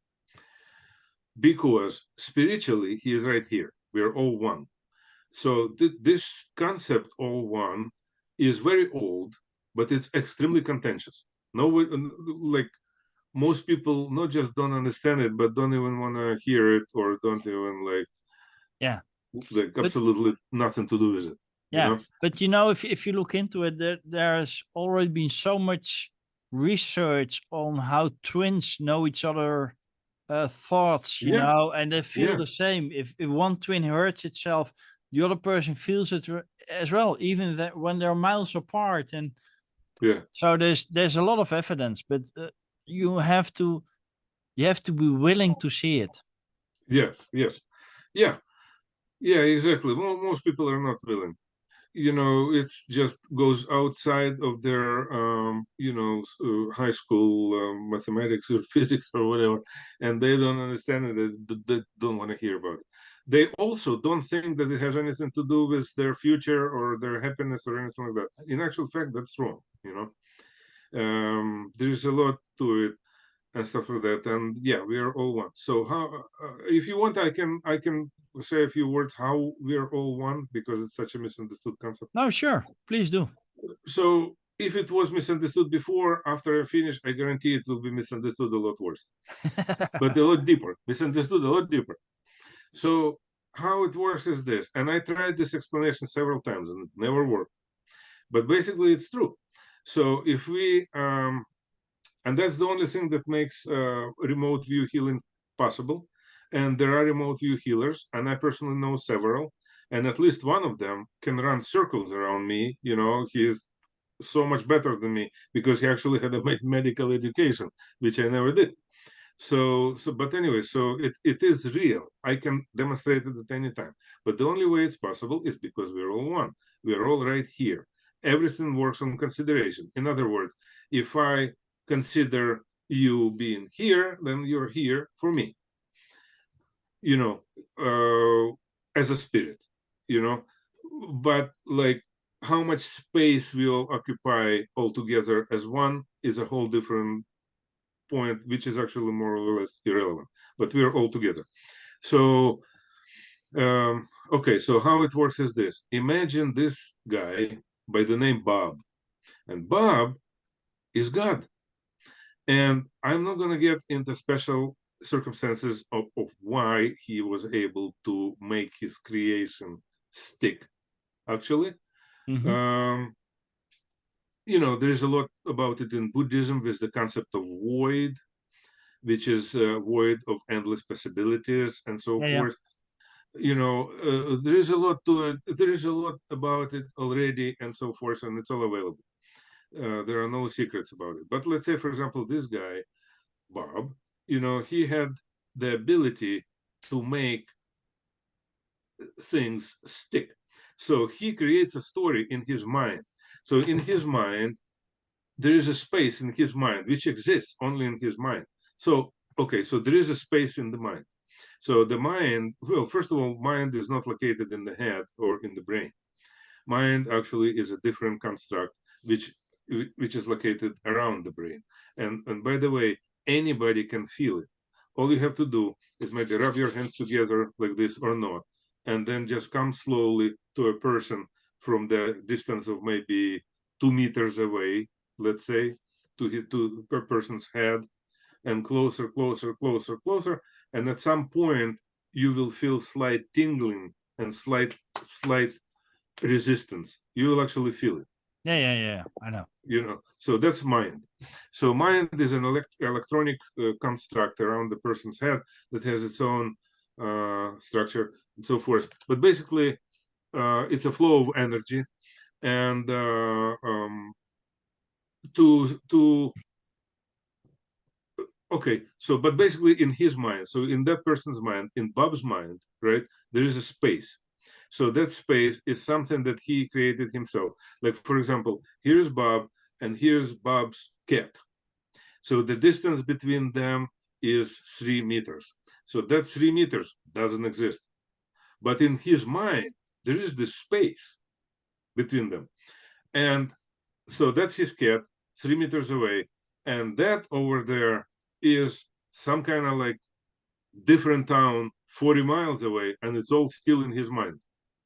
Speaker 2: because spiritually he is right here. We're all one. So this concept, all one, is very old, but it's extremely contentious. No, like most people not just don't understand it, but don't even want to hear it, or don't even
Speaker 1: Yeah.
Speaker 2: like
Speaker 1: But
Speaker 2: absolutely nothing to do with it. You
Speaker 1: yeah,
Speaker 2: know?
Speaker 1: but if you look into it, there's already been so much research on how twins know each other thoughts,
Speaker 2: Yeah,
Speaker 1: and they feel
Speaker 2: yeah,
Speaker 1: the same. If one twin hurts itself, the other person feels it as well, even that when they're miles apart. And
Speaker 2: yeah.
Speaker 1: so there's a lot of evidence, but you have to you have to be willing to see it.
Speaker 2: Yes, yes, yeah, yeah. Exactly. Most people are not willing. It's just goes outside of their high school mathematics or physics or whatever, and they don't understand it. They don't want to hear about it. They also don't think that it has anything to do with their future or their happiness or anything like that. In actual fact, that's wrong. There's a lot to it and stuff like that. And yeah, we are all one. So how, if you want, I can say a few words how we are all one, because it's such a misunderstood concept.
Speaker 1: No, sure, please do.
Speaker 2: So if it was misunderstood before, after I finish, I guarantee it will be misunderstood a lot worse, but a lot deeper, misunderstood a lot deeper. So how it works is this, and I tried this explanation several times and it never worked, but basically it's true. So if we and that's the only thing that makes remote view healing possible. And there are remote view healers, and I personally know several, and at least one of them can run circles around me. He is so much better than me because he actually had a medical education, which I never did. But anyway, so it is real. I can demonstrate it at any time. But the only way it's possible is because we're all one. We're all right here. Everything works on consideration. In other words, if I consider you being here, then you're here for me, you know, as a spirit, you know. But like how much space we all occupy all together as one is a whole different point, which is actually more or less irrelevant. But we're all together. So, okay, so how it works is this. Imagine this guy by the name Bob, and Bob is God. And I'm not going to get into special circumstances of why he was able to make his creation stick, actually.
Speaker 1: Hmm.
Speaker 2: Um, there's a lot about it in Buddhism with the concept of void, which is void of endless possibilities and so
Speaker 1: Yeah, yeah.
Speaker 2: forth. There is a lot to it. There is a lot about it already and so forth, and it's all available. There are no secrets about it. But let's say, for example, this guy, Bob, he had the ability to make things stick. So he creates a story in his mind. So in his mind, there is a space in his mind which exists only in his mind. So, okay, so there is a space in the mind. So the mind, well, first of all, mind is not located in the head or in the brain. Mind actually is a different construct which is located around the brain. And by the way, anybody can feel it. All you have to do is maybe rub your hands together like this or not, and then just come slowly to a person from the distance of maybe 2 meters away, let's say, to a person's head, and closer, closer, closer, closer. And at some point, you will feel slight tingling and slight resistance. You will actually feel it.
Speaker 1: Yeah. I know.
Speaker 2: So that's mind. So mind is an electronic construct around the person's head that has its own structure and so forth. But basically, it's a flow of energy, and to okay. So, but basically, in his mind, so in that person's mind, in Bob's mind, right, there is a space. So that space is something that he created himself. Like, for example, here's Bob, and here's Bob's cat. So the distance between them is 3 meters. So that 3 meters doesn't exist. But in his mind, there is this space between them. And so that's his cat, 3 meters away. And that over there is some kind of like different town 40 miles away, and it's all still in his mind.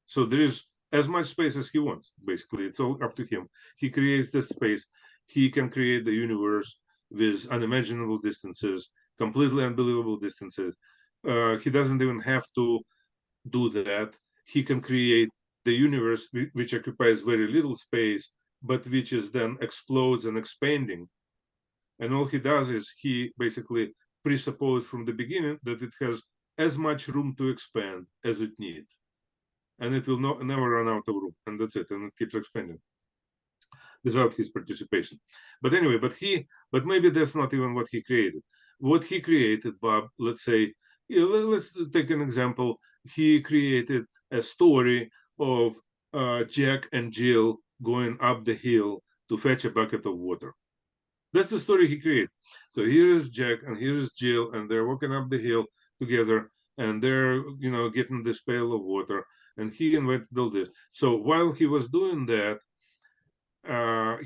Speaker 2: So there is as much space as he wants. Basically, it's all up to him. He creates the space. He can create the universe with unimaginable distances, completely unbelievable distances. He doesn't even have to do that. He can create the universe which occupies very little space, but which is then explodes and expanding. And all he does is he basically presupposes from the beginning that it has as much room to expand as it needs, and it will never run out of room, and that's it, and it keeps expanding without his participation. But anyway, but maybe that's not even what he created. What he created, Bob, let's say, let's take an example. He created a story of Jack and Jill going up the hill to fetch a bucket of water. That's the story he created. So here is Jack and here is Jill, and they're walking up the hill together, and they're getting this pail of water, and he invented all this. So while he was doing that,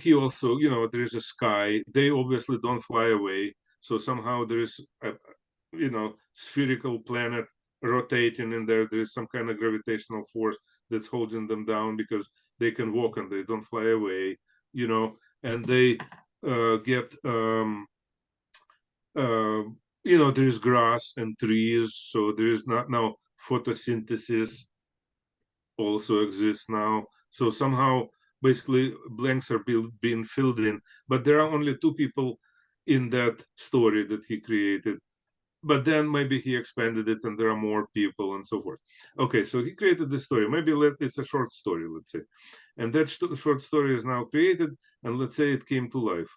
Speaker 2: he also, there is a sky. They obviously don't fly away. So somehow there is a, spherical planet rotating in there. There is some kind of gravitational force that's holding them down because they can walk and they don't fly away, and they get, there is grass and trees. So there is not now photosynthesis also exists now. So somehow, basically, blanks are being filled in. But there are only 2 people in that story that he created. But then maybe he expanded it, and there are more people, and so forth. Okay, so he created this story. Maybe it's a short story, let's say, and that short story is now created, and let's say it came to life.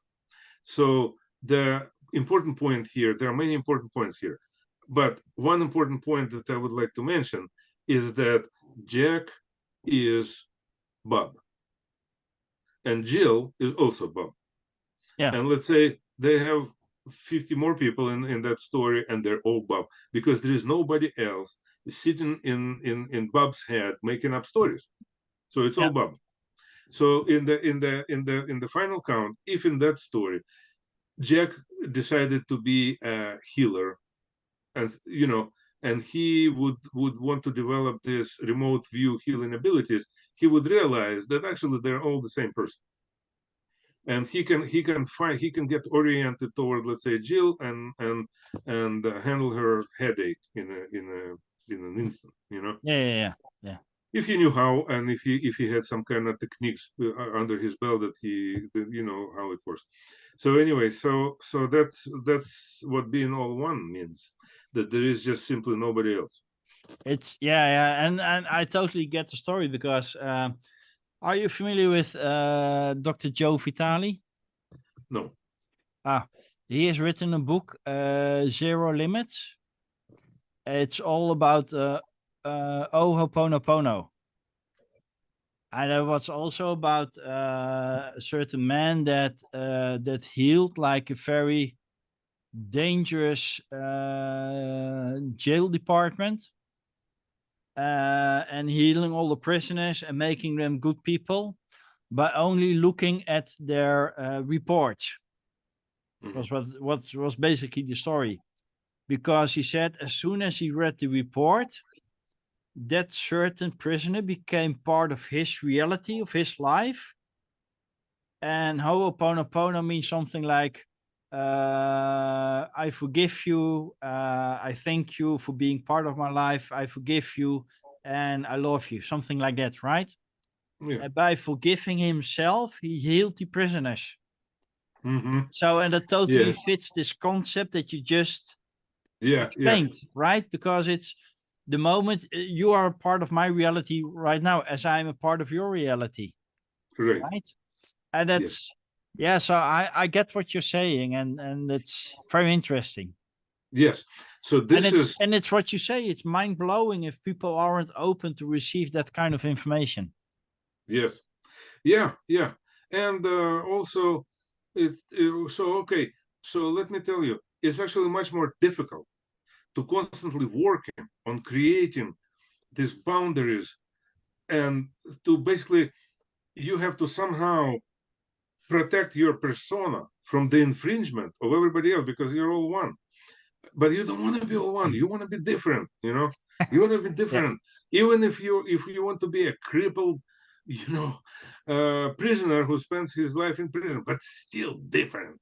Speaker 2: So the important point here, there are many important points here, but one important point that I would like to mention is that Jack is Bob, and Jill is also Bob.
Speaker 1: Yeah.
Speaker 2: And let's say they have 50 more people in that story, and they're all Bob, because there is nobody else sitting in Bob's head making up stories. So it's all Bob. So in the final count, if in that story Jack decided to be a healer, and and he would want to develop this remote view healing abilities, he would realize that actually they're all the same person, and he can get oriented toward, let's say, Jill, and handle her headache in an instant.
Speaker 1: Yeah.
Speaker 2: If he knew how, and if he had some kind of techniques under his belt that how it works. So anyway, so that's what being all one means, that there is just simply nobody else.
Speaker 1: It's yeah, and I totally get the story because are you familiar with Dr. Joe Vitale?
Speaker 2: No.
Speaker 1: He has written a book, Zero Limits. It's all about Ho'oponopono. And it was also about a certain man that healed like a very dangerous jail department. and healing all the prisoners and making them good people by only looking at their reports. Was what was basically the story, because he said as soon as he read the report, that certain prisoner became part of his reality, of his life. And Ho'oponopono means something like, I forgive you, I thank you for being part of my life, I forgive you, and I love you, something like that, right?
Speaker 2: Yeah.
Speaker 1: And by forgiving himself, he healed the prisoners. So, and that totally fits this concept that you just explained, right? Because it's the moment you are a part of my reality right now, as I'm a part of your reality, right? And that's so I get what you're saying, and it's very interesting.
Speaker 2: Yes. So this
Speaker 1: and it's what you say, it's mind-blowing if people aren't open to receive that kind of information.
Speaker 2: Yes. Yeah. And also okay, so let me tell you, it's actually much more difficult to constantly working on creating these boundaries, and to basically you have to somehow protect your persona from the infringement of everybody else, because you're all one. But you don't want to be all one. You want to be different. You want to be different. Even if you want to be a crippled, prisoner who spends his life in prison, but still different.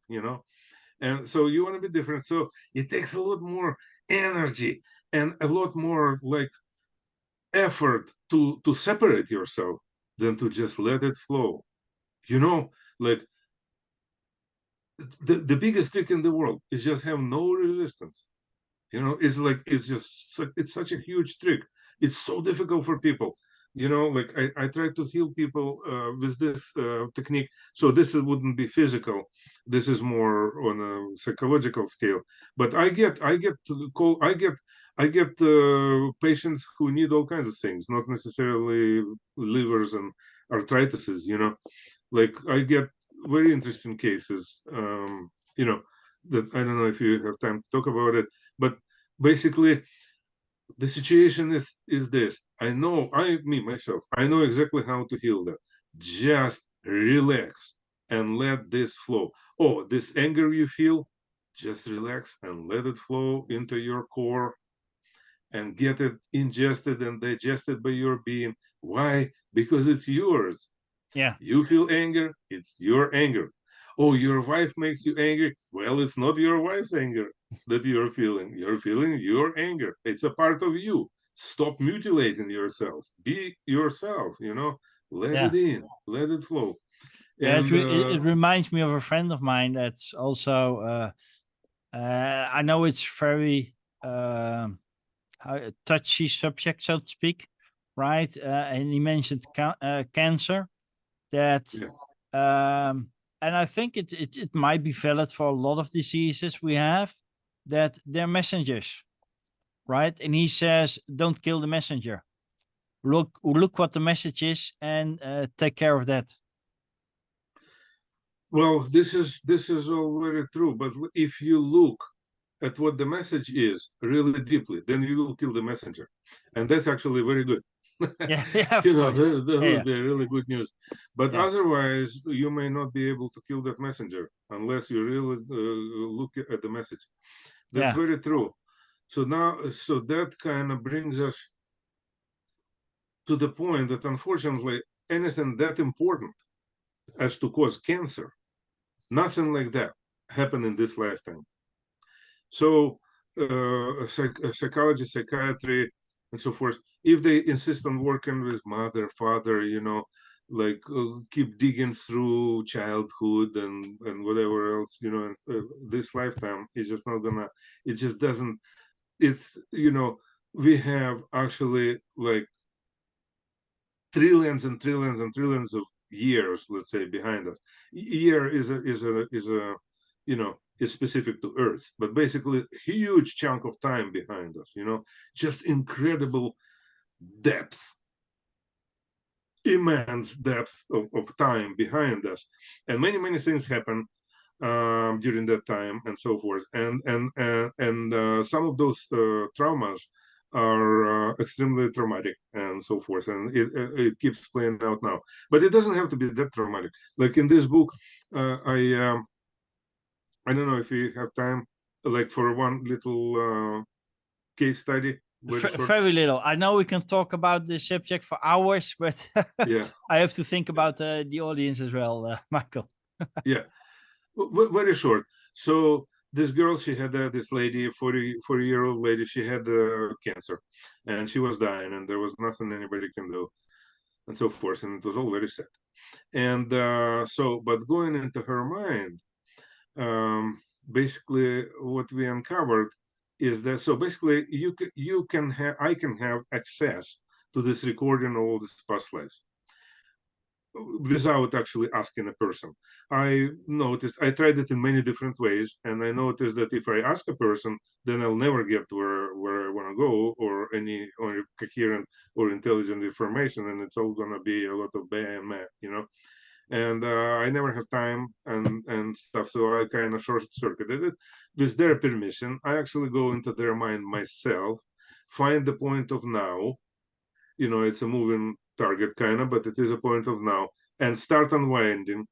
Speaker 2: And so you want to be different. So it takes a lot more energy and a lot more like effort to separate yourself than to just let it flow. Like the biggest trick in the world is just have no resistance. It's like it's such a huge trick. It's so difficult for people. Like I try to heal people with this technique. So this wouldn't be physical. This is more on a psychological scale. But I get patients who need all kinds of things, not necessarily livers and arthritises. Like I get very interesting cases. That I don't know if you have time to talk about it, but basically the situation is this. I know, myself, I know exactly how to heal that. Just relax and let this flow. Oh, this anger you feel, just relax and let it flow into your core and get it ingested and digested by your being. Why? Because it's yours. You feel anger, it's your anger. Oh, your wife makes you angry. Well, it's not your wife's anger that you're feeling. You're feeling your anger. It's a part of you. Stop mutilating yourself. Be yourself, let it in, let it flow. And
Speaker 1: It reminds me of a friend of mine that's also I know it's very touchy subject, so to speak, right? And he mentioned cancer, that and I think it might be valid for a lot of diseases we have, that they're messengers, right? And he says, don't kill the messenger. Look what the message is, and take care of that.
Speaker 2: Well, this is all very true. But if you look at what the message is really deeply, then you will kill the messenger, and that's actually very good.
Speaker 1: Yeah,
Speaker 2: that would be really good news. But otherwise, you may not be able to kill that messenger unless you really look at the message. That's very true. So that kind of brings us to the point that unfortunately, anything that important as to cause cancer, nothing like that happened in this lifetime. So psychology, psychiatry, and so forth, if they insist on working with mother, father, like keep digging through childhood and whatever else, this lifetime is just not gonna, it just doesn't, it's, we have actually like trillions and trillions and trillions of years, let's say, behind us. Year is a is specific to Earth, but basically a huge chunk of time behind us. Just incredible depths, immense depths of time behind us, and many things happen during that time and so forth. And some of those traumas are extremely traumatic and so forth, and it keeps playing out now. But it doesn't have to be that traumatic. Like in this book, I don't know if you have time, like for one little case study, very short.
Speaker 1: Very little. I know we can talk about this subject for hours, but
Speaker 2: Yeah,
Speaker 1: I have to think about the audience as well, Michael.
Speaker 2: yeah, very short. So this girl, she had this lady, 40-year-old lady, she had cancer, and she was dying, and there was nothing anybody can do, and so forth, and it was all very sad. And but going into her mind, basically what we uncovered is that, so basically you can have, I can have access to this recording of all these past lives without actually asking a person. I tried it in many different ways, and I noticed that if I ask a person, then I'll never get where I want to go, or any or coherent or intelligent information, and it's all going to be a lot of blah and meh. And I never have time and stuff, so I kind of short circuited it. With their permission, I actually go into their mind myself, find the point of now. It's a moving target kind of, but it is a point of now, and start unwinding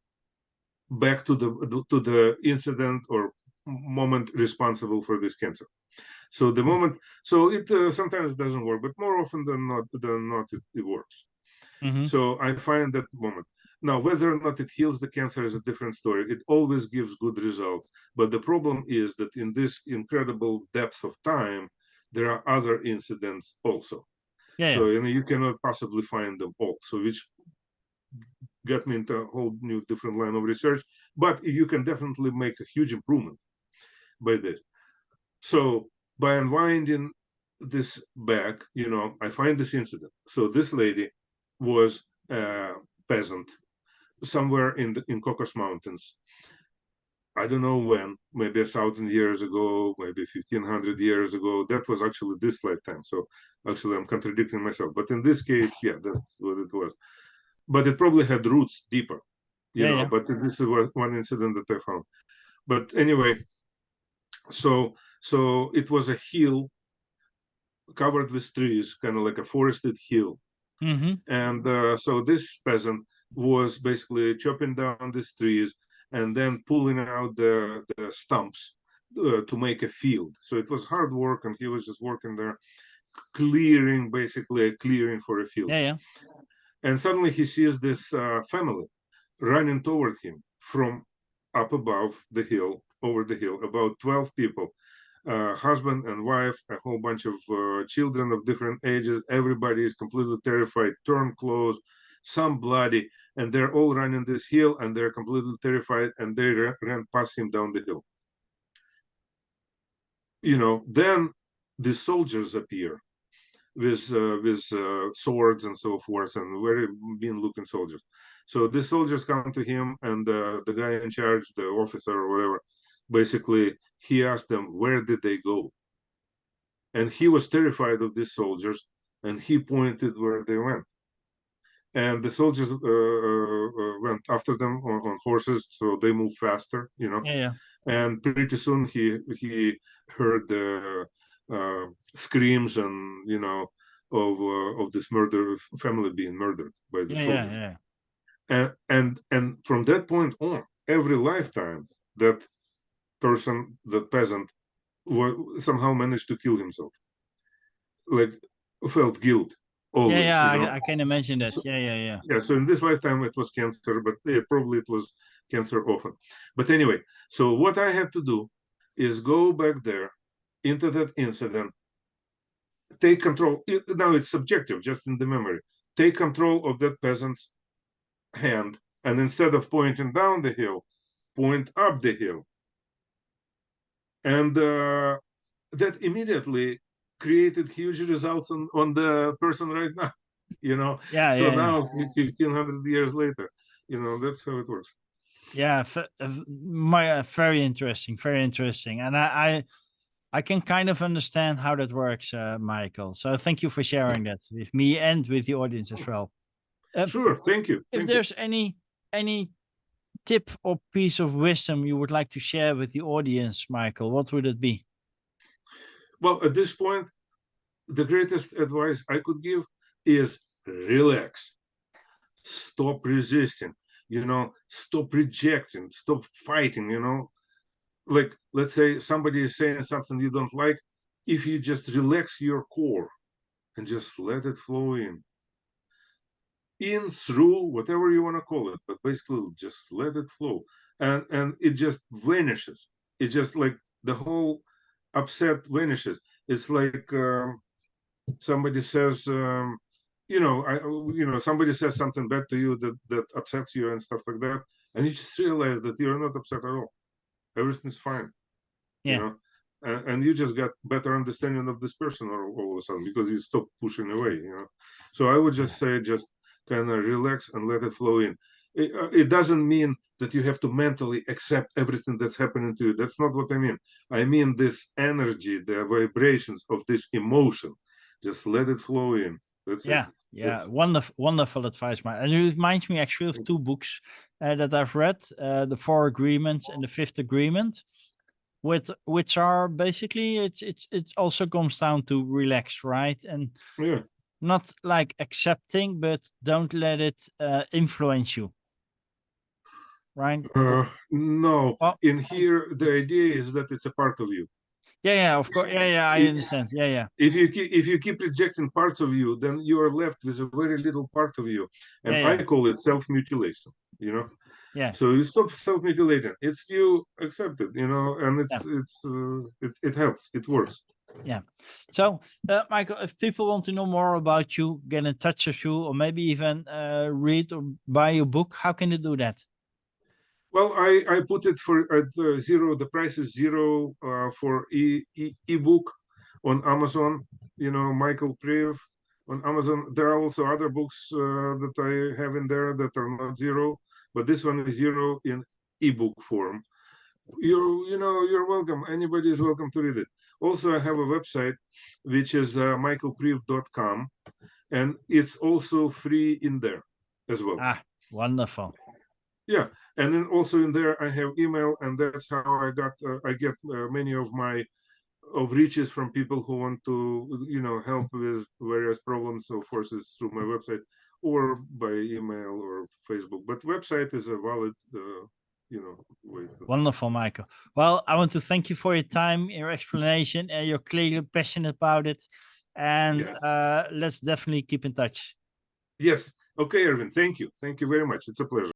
Speaker 2: back to the incident or moment responsible for this cancer. So the moment, so it sometimes doesn't work, but more often than not, it works.
Speaker 1: Mm-hmm.
Speaker 2: So I find that moment. Now, whether or not it heals the cancer is a different story. It always gives good results. But the problem is that in this incredible depth of time, there are other incidents also.
Speaker 1: Yeah,
Speaker 2: So
Speaker 1: yeah.
Speaker 2: you cannot possibly find them all. So which got me into a whole new different line of research. But you can definitely make a huge improvement by this. So by unwinding this back, I find this incident. So this lady was a peasant somewhere in Cocos Mountains. I don't know when, maybe 1,000 years ago, maybe 1,500 years ago. That was actually this lifetime. So actually, I'm contradicting myself. But in this case, yeah, that's what it was. But it probably had roots deeper,
Speaker 1: Yeah, yeah.
Speaker 2: But this was one incident that I found. But anyway, so it was a hill covered with trees, kind of like a forested hill.
Speaker 1: Mm-hmm.
Speaker 2: And so this peasant was basically chopping down these trees and then pulling out the stumps to make a field. So it was hard work, and he was just working there, clearing, basically a clearing for a field.
Speaker 1: Yeah, yeah.
Speaker 2: And suddenly he sees this family running toward him from up above the hill, over the hill, about 12 people, husband and wife, a whole bunch of children of different ages. Everybody is completely terrified, torn clothes, some bloody, and they're all running this hill, and they're completely terrified, and they ran past him down the hill. Then the soldiers appear with swords and so forth, and very mean-looking soldiers. So the soldiers come to him, and the guy in charge, the officer or whatever, basically he asked them, where did they go? And he was terrified of these soldiers, and he pointed where they went. And the soldiers went after them on horses, so they moved faster,
Speaker 1: Yeah, yeah.
Speaker 2: And pretty soon he heard the screams and of this murder family being murdered by the
Speaker 1: Yeah, yeah,
Speaker 2: soldiers.
Speaker 1: yeah.
Speaker 2: And from that point on, every lifetime, that person, that peasant, somehow managed to kill himself, like felt guilt
Speaker 1: Yeah,
Speaker 2: always,
Speaker 1: yeah, I can imagine that.
Speaker 2: So,
Speaker 1: Yeah, yeah, yeah.
Speaker 2: yeah, so in this lifetime it was cancer, but probably it was cancer often. But anyway, so what I had to do is go back there into that incident, take control. Now it's subjective, just in the memory. Take control of that peasant's hand, and instead of pointing down the hill, point up the hill. And that immediately created huge results on the person right now,
Speaker 1: Yeah,
Speaker 2: So
Speaker 1: yeah, yeah.
Speaker 2: now, 1,500 years later, that's how it works.
Speaker 1: Yeah, very interesting, very interesting. And I can kind of understand how that works, Michael. So thank you for sharing that with me and with the audience as well.
Speaker 2: Sure, thank you.
Speaker 1: If
Speaker 2: Thank you.
Speaker 1: there's any tip or piece of wisdom you would like to share with the audience, Michael, what would it be?
Speaker 2: Well, at this point, the greatest advice I could give is relax, stop resisting, stop rejecting, stop fighting, like let's say somebody is saying something you don't like. If you just relax your core and just let it flow in through whatever you want to call it, but basically just let it flow, and it just vanishes. It just like the whole upset vanishes. It's like somebody says somebody says something bad to you that upsets you and stuff like that, and you just realize that you're not upset at all. Everything's fine.
Speaker 1: Yeah.
Speaker 2: And you just got better understanding of this person all of a sudden because you stop pushing away. So I would just say, just kind of relax and let it flow in. It doesn't mean that you have to mentally accept everything that's happening to you. That's not what I mean. I mean this energy, the vibrations of this emotion. Just let it flow in. That's
Speaker 1: Yeah.
Speaker 2: it.
Speaker 1: Yeah, wonderful advice, Mike. And it reminds me actually of two books that I've read, The Four Agreements and The Fifth Agreement, which are basically it also comes down to relax, right? And
Speaker 2: Yeah.
Speaker 1: not like accepting, but don't let it influence you, right?
Speaker 2: No,
Speaker 1: Well,
Speaker 2: in here the idea is that it's a part of you.
Speaker 1: yeah, of course, yeah, I understand, yeah.
Speaker 2: If you keep rejecting parts of you, then you are left with a very little part of you, and
Speaker 1: Yeah.
Speaker 2: I call it self-mutilation.
Speaker 1: Yeah.
Speaker 2: So you stop self-mutilating. It's you accept it, and
Speaker 1: Yeah.
Speaker 2: it helps. It works.
Speaker 1: Yeah. So, Michael, if people want to know more about you, get in touch with you, or maybe even read or buy your book, how can they do that?
Speaker 2: Well, I put it for at zero. The price is zero for ebook on Amazon. Michael Priv on Amazon. There are also other books that I have in there that are not zero, but this one is zero in ebook form. You're welcome. Anybody is welcome to read it. Also, I have a website which is michaelpriv.com, and it's also free in there as well.
Speaker 1: Ah, wonderful.
Speaker 2: Yeah, and then also in there I have email, and that's how I get many of my reaches from people who want to help with various problems or forces through my website or by email or Facebook. But website is a valid way to.
Speaker 1: Wonderful, Michael. Well, I want to thank you for your time, your explanation, and you're clearly passionate about it. And
Speaker 2: Yeah.
Speaker 1: let's definitely keep in touch.
Speaker 2: Yes. Okay, Erwin. Thank you. Thank you very much. It's a pleasure.